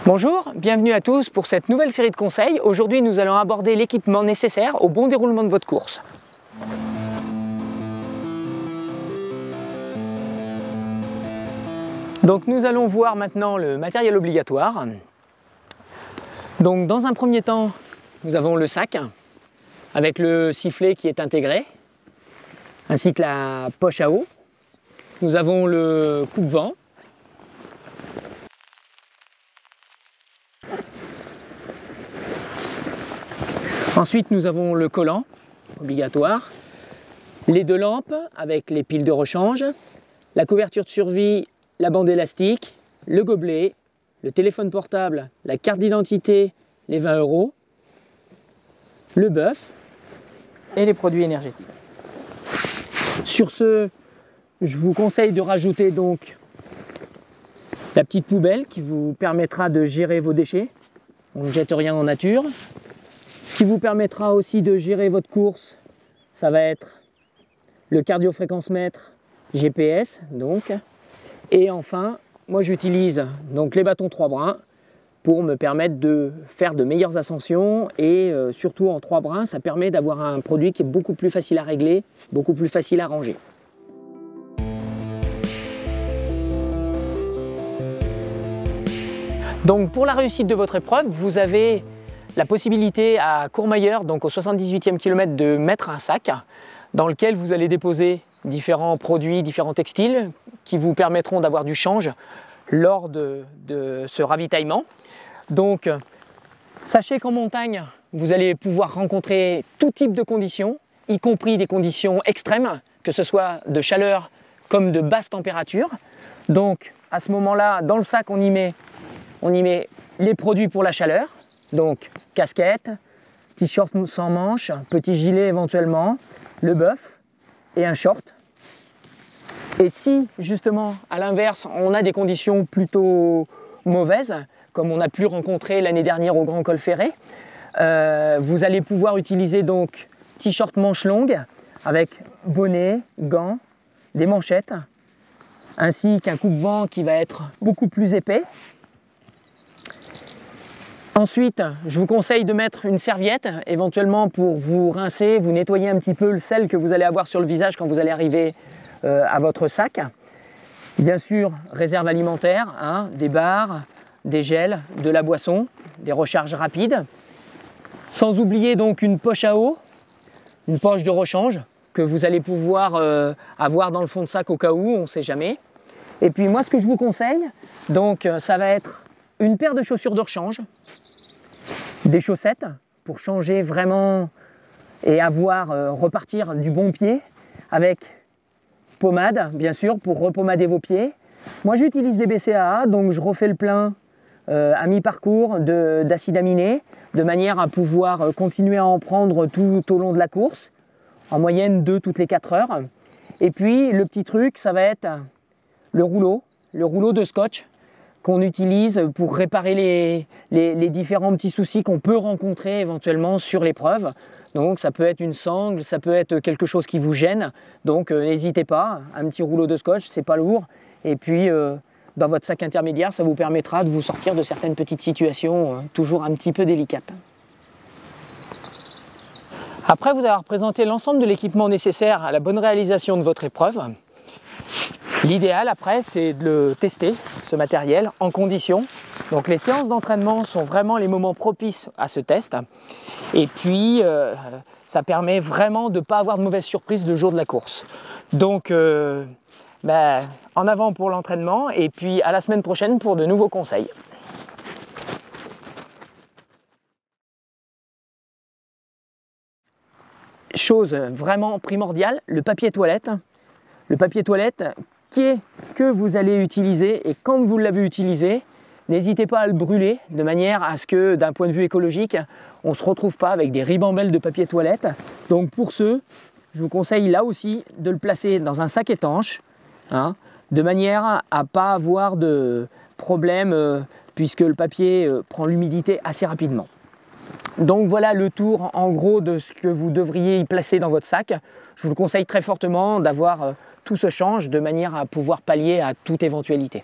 Bonjour, bienvenue à tous pour cette nouvelle série de conseils. Aujourd'hui, nous allons aborder l'équipement nécessaire au bon déroulement de votre course. Donc nous allons voir maintenant le matériel obligatoire. Donc dans un premier temps, nous avons le sac avec le sifflet qui est intégré, ainsi que la poche à eau. Nous avons le coupe-vent. Ensuite, nous avons le collant obligatoire, les deux lampes avec les piles de rechange, la couverture de survie, la bande élastique, le gobelet, le téléphone portable, la carte d'identité, les 20 €, le bœuf et les produits énergétiques. Sur ce, je vous conseille de rajouter donc la petite poubelle qui vous permettra de gérer vos déchets. On ne jette rien en nature. Ce qui vous permettra aussi de gérer votre course, ça va être le cardio-fréquence-mètre GPS, donc. Et enfin, moi j'utilise donc les bâtons 3 brins pour me permettre de faire de meilleures ascensions et surtout en 3 brins, ça permet d'avoir un produit qui est beaucoup plus facile à régler, beaucoup plus facile à ranger. Donc pour la réussite de votre épreuve, vous avez la possibilité à Courmayeur, donc au 78e kilomètre, de mettre un sac dans lequel vous allez déposer différents produits, différents textiles qui vous permettront d'avoir du change lors de ce ravitaillement. Donc sachez qu'en montagne, vous allez pouvoir rencontrer tout type de conditions, y compris des conditions extrêmes, que ce soit de chaleur comme de basse température. Donc à ce moment-là, dans le sac, on y met les produits pour la chaleur. Donc casquette, t-shirt sans manches, petit gilet éventuellement, le bœuf et un short. Et si justement à l'inverse on a des conditions plutôt mauvaises, comme on a pu rencontrer l'année dernière au Grand Col Ferré, vous allez pouvoir utiliser donc t-shirt manches longues avec bonnet, gants, des manchettes, ainsi qu'un coupe-vent qui va être beaucoup plus épais. Ensuite, je vous conseille de mettre une serviette, éventuellement pour vous rincer, vous nettoyer un petit peu le sel que vous allez avoir sur le visage quand vous allez arriver à votre sac. Bien sûr, réserve alimentaire, des bars, des gels, de la boisson, des recharges rapides. Sans oublier donc une poche à eau, une poche de rechange que vous allez pouvoir avoir dans le fond de sac au cas où, on ne sait jamais. Et puis moi, ce que je vous conseille, donc ça va être une paire de chaussures de rechange, des chaussettes pour changer vraiment et repartir du bon pied, avec pommade bien sûr pour repommader vos pieds. Moi j'utilise des BCAA, donc je refais le plein à mi-parcours d'acide aminé de manière à pouvoir continuer à en prendre tout au long de la course, en moyenne 2 toutes les 4 heures. Et puis le petit truc, ça va être le rouleau de scotch qu'on utilise pour réparer les différents petits soucis qu'on peut rencontrer éventuellement sur l'épreuve. Donc ça peut être une sangle, ça peut être quelque chose qui vous gêne. Donc n'hésitez pas, un petit rouleau de scotch, c'est pas lourd. Et puis dans votre sac intermédiaire, ça vous permettra de vous sortir de certaines petites situations toujours un petit peu délicates. Après vous avoir présenté l'ensemble de l'équipement nécessaire à la bonne réalisation de votre épreuve, l'idéal après, c'est de le tester, ce matériel, en condition. Donc les séances d'entraînement sont vraiment les moments propices à ce test. Et puis, ça permet vraiment de ne pas avoir de mauvaises surprises le jour de la course. Donc, en avant pour l'entraînement et puis à la semaine prochaine pour de nouveaux conseils. Chose vraiment primordiale, le papier toilette. Le papier toilette que vous allez utiliser, et quand vous l'avez utilisé, n'hésitez pas à le brûler de manière à ce que d'un point de vue écologique, on ne se retrouve pas avec des ribambelles de papier toilette. Donc pour ce, je vous conseille là aussi de le placer dans un sac étanche, de manière à ne pas avoir de problème puisque le papier prend l'humidité assez rapidement. Donc voilà le tour en gros de ce que vous devriez y placer dans votre sac. Je vous le conseille très fortement d'avoir tout ce change de manière à pouvoir pallier à toute éventualité.